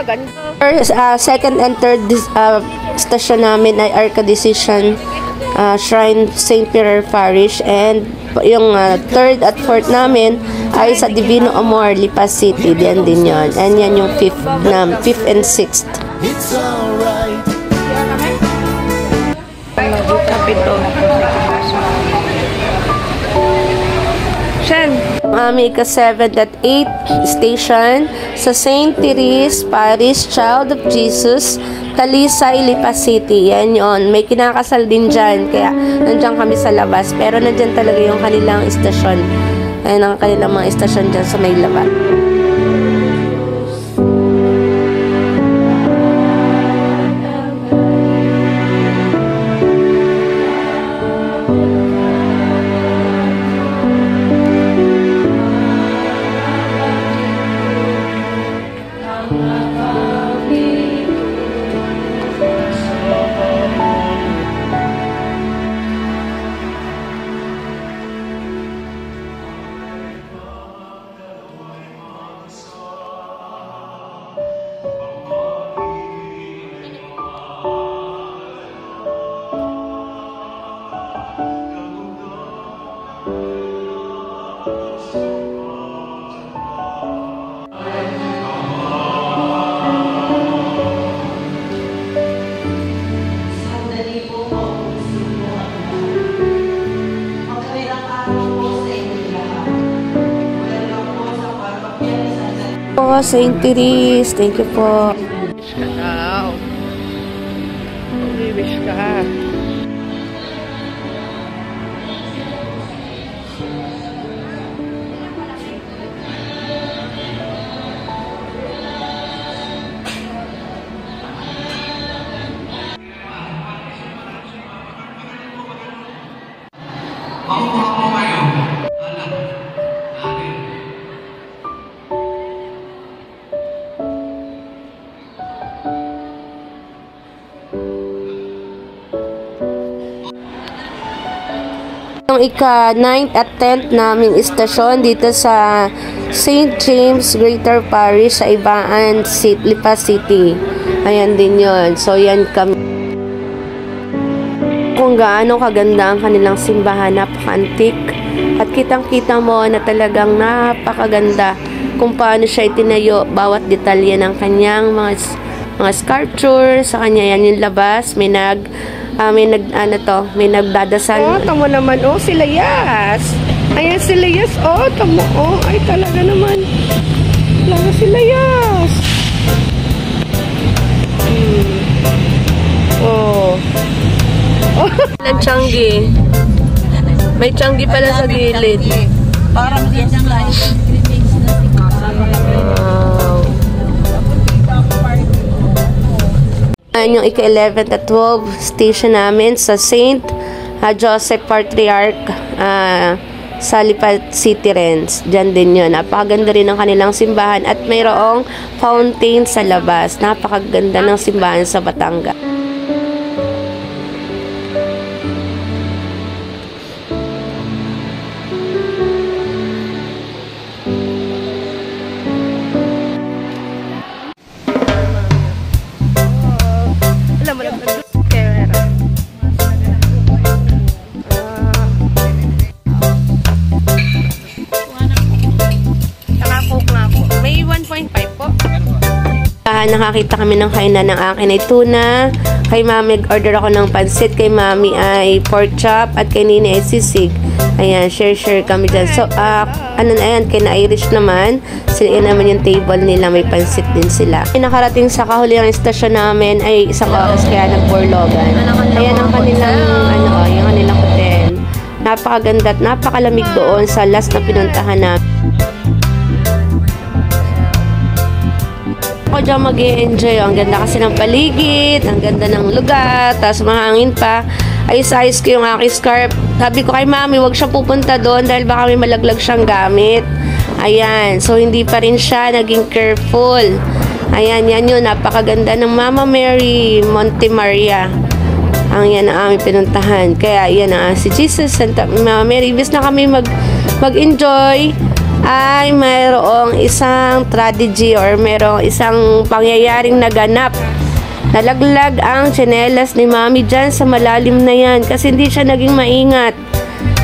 ganito. Second and third station namin ay Arca Decision Shrine St. Peter Parish, and yung third at fourth namin ay sa Divino Amor, Lipa City. Diyan din yon. And yan yung fifth and sixth. It's alright. Kapito. Shen. May ka-7th at 8th station sa St. Therese Parish, Child of Jesus, Talisay, Lipa City. Yan yun. May kinakasal din dyan. Kaya nandiyan kami sa labas. Pero nandiyan talaga yung kanilang istasyon. Ayan ang kanilang mga istasyon dyan sa may labas. St. Therese, thank you po. Wish ka daw. Wish ka. Yung ika-9th at 10th naming istasyon dito sa St. James Greater Parish sa Ibaan, Lipa City. Ayan din yon. So yan kami. Kung gaano kaganda ang kanilang simbahan, napaka-antik. At kitang-kita mo na talagang napakaganda kung paano siya itinayo, bawat detalye ng kanyang mga sculpture. Sa kanya yan yung labas, may nagdadasal. Oh, tamo naman. Oh, si Layas. Ayan si Layas. Oh, tamo. Oh, ay talaga naman. Talaga si Layas. Oh. Oh. Ng Changi. May Changi pala sa gilid. Parang magandang life. Yung ika-11th at 12th station namin sa St. Joseph Patriarch sa Lipa City rin. Diyan din yun. Napakaganda rin ang kanilang simbahan at mayroong fountain sa labas. Napakaganda ng simbahan sa Batangas. Nakakita kami ng kainan ng akin ay tuna. Kay mami, order ako ng pansit. Kay mami ay pork chop. At kay nini ay sisig. Ayan, share kami dyan. So, ayan, kay na-Irish naman. Sila naman yung table nila. May pansit din sila. Nakarating sa kahuliang istasyon namin ay 1 oras kaya nagborlogan. Ayan ang kanilang, yung kanilang hotel. Napakaganda at napakalamig doon sa last na pinuntahan namin. Ako dyan mag-i-enjoy. Ang ganda kasi ng paligid, ang ganda ng lugar, tapos mahangin pa. Ayos-ayos ko yung aking scarf. Sabi ko kay mami, wag siya pupunta doon dahil baka may malaglag siyang gamit. Ayan, so hindi pa rin siya naging careful. Ayan, yan yun, napakaganda ng Mama Mary Monte Maria. Ang yan ang aming pinuntahan. Kaya yan si Jesus, Santa Mama Mary. Ibig na kami mag-enjoy, ay mayroong isang tragedy or mayroong isang pangyayaring naganap. Nalaglag ang tsinelas ni Mami dyan sa malalim na yan kasi hindi siya naging maingat.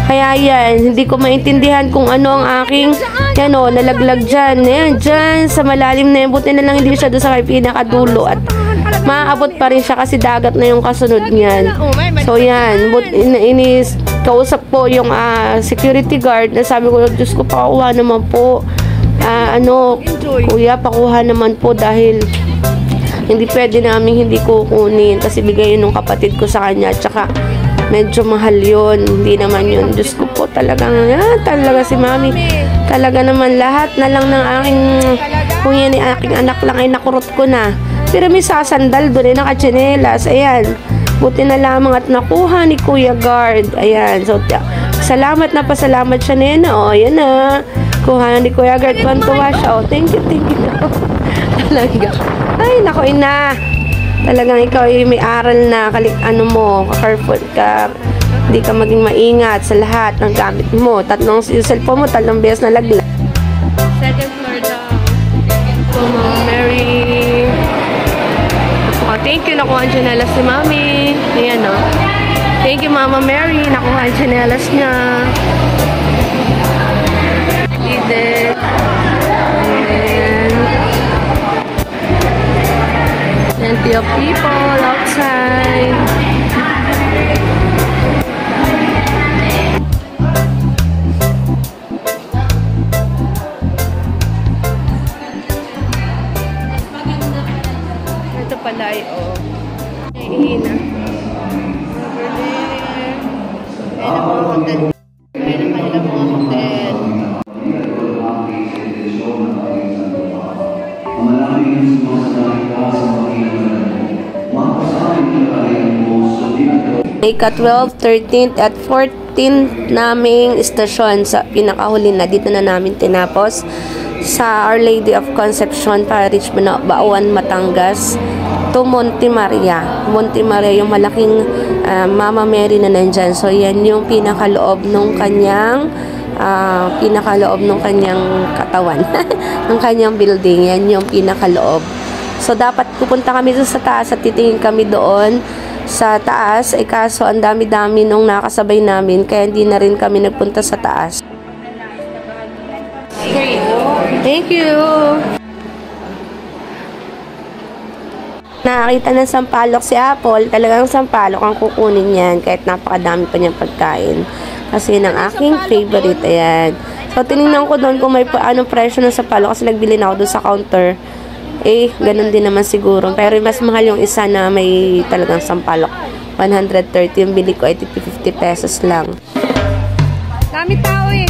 Kaya yan, hindi ko maintindihan kung ano ang aking nalaglag dyan. Ayan, dyan sa malalim na yan. Buti na lang hindi siya doon sa pinakadulo at maaabot pa rin siya kasi dagat na yung kasunod niyan. So yan, kausap po yung security guard na sabi ko, Diyos ko, pakuha naman po. Kuya, pakuha naman po dahil hindi pwede namin hindi kukunin kasi bigay yun ng kapatid ko sa kanya. Tsaka medyo mahal yun. Hindi naman yun. Diyos ko po talagang, talaga si Mami. Talaga naman lahat na lang ng aking, kung yan ay aking anak lang ay nakurot ko na. Pero may sasandal doon ay nakatsinelas. Ayan. Buti na lamang at nakuha ni Kuya Guard. Ayan. So, salamat na pasalamat siya na yan. O, ayan na. Kuha ni Kuya Guard. Tuwan-tuwa siya. O, thank you. Talaga. Ay, naku, ina. Talagang ikaw ay may aral na. Careful ka. Hindi ka maging maingat sa lahat ng gamit mo. Yung cellphone mo, 3 beses na laglag. Second floor daw. Mama Mary. Thank you, nakuha ang tsinelas si Mami. Ayan, o. Thank you, Mama Mary. Nakuha ang tsinelas niya. Edith. Plenty of people outside. Ito pala ay ihina. Ayan ang mga hotel. Ayan ang kanilang mga hotel. May ka-12, 13th at 14th naming istasyon sa pinakahuli na dito na namin tinapos sa Our Lady of Concepcion Parish, Bauan, Batangas to Monte Maria. Monte Maria yung malaking Mama Mary na nandyan. So yan yung pinakaloob nung kanyang katawan ng kanyang building. Yan yung pinakaloob. So dapat pupunta kami sa taas at titingin kami doon sa taas, kaso ang dami-dami nung nakasabay namin kaya hindi na rin kami nagpunta sa taas. Thank you! Nakakita ng sampalok si Apple, talagang sampalok ang kukunin yan kahit napakadami pa niyang pagkain. Kasi ng aking favorite, ayan. So tinignan ko doon kung may presyo ng sampalok kasi nagbili na ako doon sa counter. Ganun din naman siguro. Pero mas mahal yung isa na may talagang sampalok. 130 yung bili ko ay 50 pesos lang. Dami tao eh.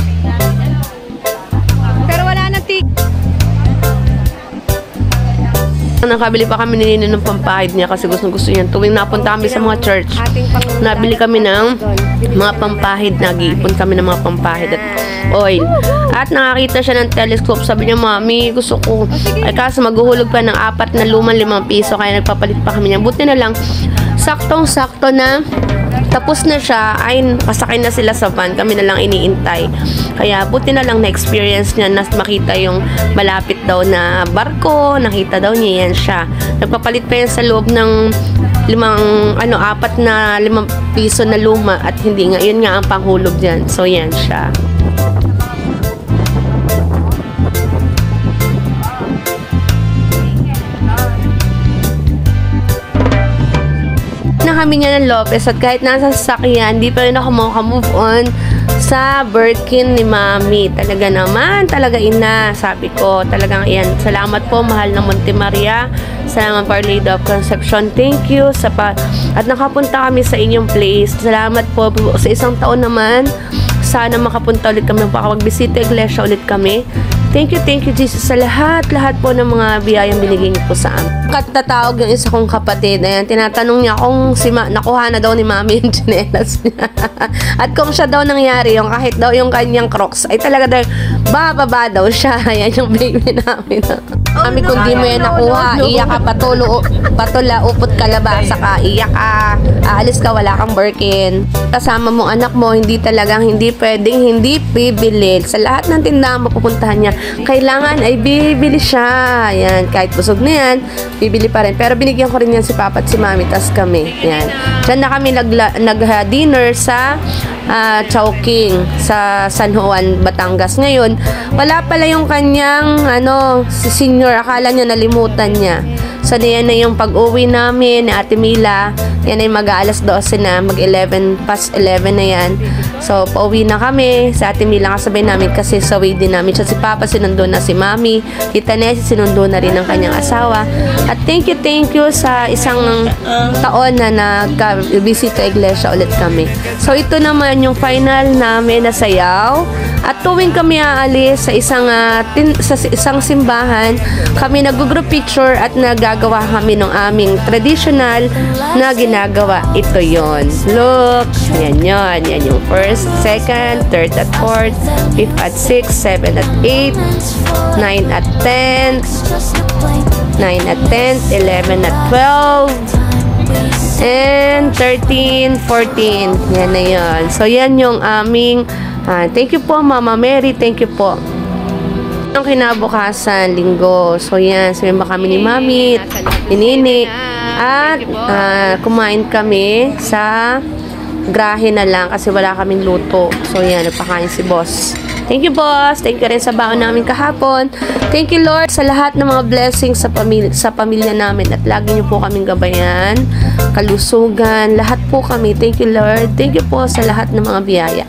Pero wala na tig. Nakabili pa kami ni Nino ng pampahid niya kasi gusto niya. Tuwing napunta kami sa mga church, nabili kami ng mga pampahid. Nag-iipon kami ng mga pampahid at oil. At nakakita siya ng telescope. Sabi niya, Mami, gusto ko. Ay kaso maghuhulog pa ng 4 na lumang 5 piso. Kaya nagpapalit pa kami niya. Buti na lang, saktong-sakto na tapos na siya, ay pasakay na sila sa van, kami na lang iniintay. Kaya buti na lang na-experience niya na makita yung malapit daw na barko, nakita daw niya, yan siya. Nagpapalit pa yan sa loob ng 4 na 5 piso na luma at hindi nga, yun nga ang panghulog dyan. So yan siya. Na kami niya ng Lopez at kahit nasa sasakyan, hindi pa rin ako maka-move on sa Birkin ni Mami. Talaga naman, talaga ina, sabi ko, talagang iyan. Salamat po, mahal ng Monte Maria. Salamat po, Our Lady of Concepcion. Thank you at nakapunta kami sa inyong place. Salamat po sa isang taon naman. Sana makapunta ulit kami, makapagbisita iglesia ulit kami. Thank you Jesus sa lahat po ng mga biyayang binigay niyo po sa amin. Katatawag yung isa kong kapatid, ayan, tinatanong niya kung nakuha na daw ni Mami yung tsinelas niya. At kung siya daw nangyari, yung kahit daw yung kanyang Crocs, ay talaga daw, bababa daw siya. Ayan yung baby namin. Mami, kung di mo yan nakuha, iyak ka, patula, upot kalabasa ka, iyak ka, aalis ka, wala kang Birkin. Kasama mo anak mo, hindi pwedeng hindi bibili. Sa lahat ng tindahan mapupuntahan niya, kailangan ay bibili siya. Yan, kahit busog na yan, bibili pa rin. Pero binigyan ko rin yan si Papa at si Mami, tas kami. Yan. Diyan na kami nag-dinner sa Chowking sa San Juan, Batangas. Ngayon, wala pala yung kanyang si senior, akala niya nalimutan niya. So, yan na yung pag-uwi namin ni Ate Mila. Yan ay mag-aalas 12 na, mag-11, past 11 na yan. So, pauwi na kami. Sa Ate Mila kasabay namin kasi sa way din namin siya. Si Papa sinundo na si Mami. Tita Nessie sinundo na rin ang kanyang asawa. At thank you sa isang taon na nag-visit sa iglesia ulit kami. So, ito naman yung final namin na sayaw. At tuwing kami aalis sa isang simbahan, kami nag-group picture at nagagawa kami ng aming traditional na ginagawa. Ito yon. Look, yan yon. Yan yung first, second, third at fourth, fifth at sixth, seventh at eighth, 9 at 10, 9 at 10, 11 at 12, and 13, 14. Yan na yon. So, yan yung aming thank you po, Mama Mary. Thank you po. Ang kinabukasan, linggo. So, yan. Sumimba kami ni Mami, ni Nini. At kumain kami sa grahe na lang kasi wala kaming luto. So, yan. Nagpakain si Boss. Thank you, Boss. Thank you rin sa baon namin kahapon. Thank you, Lord, sa lahat ng mga blessings sa pamilya namin. At lagi niyo po kaming gabayan, kalusugan, lahat po kami. Thank you, Lord. Thank you po sa lahat ng mga biyaya.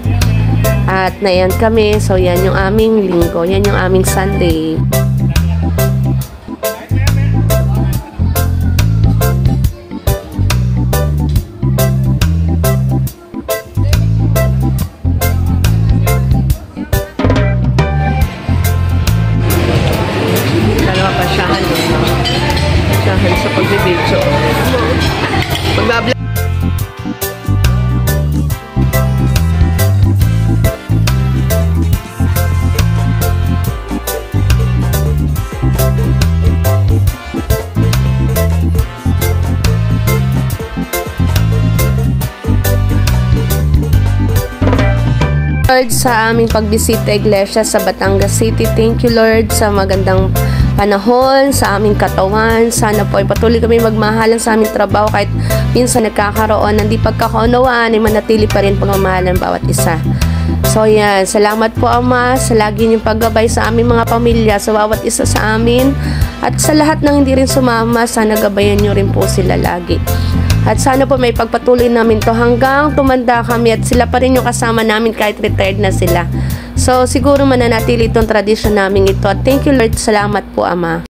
At nayan kami. So, yan yung aming linggo. Yan yung aming Sunday. Dalawa pa siyahan. Siyahan sa pagbibidyo. Magbablog. Lord, sa aming pagbisita iglesia sa Batangas City. Thank you, Lord, sa magandang panahon, sa aming katawan. Sana po ay patuloy kami magmahalan sa aming trabaho kahit minsan nagkakaroon ng di pagkakaunawaan ay manatili pa rin pagmamahalan bawat isa. So, yan. Salamat po, Ama, sa lagi niyong paggabay sa aming mga pamilya, sa bawat isa sa amin. At sa lahat ng hindi rin sumama, sana gabayan niyo rin po sila lagi. At sana po may pagpatuloy namin to hanggang tumanda kami at sila pa rin yung kasama namin kahit retired na sila. So, siguro mananatili itong tradisyon namin ito. At thank you, Lord. Salamat po, Ama.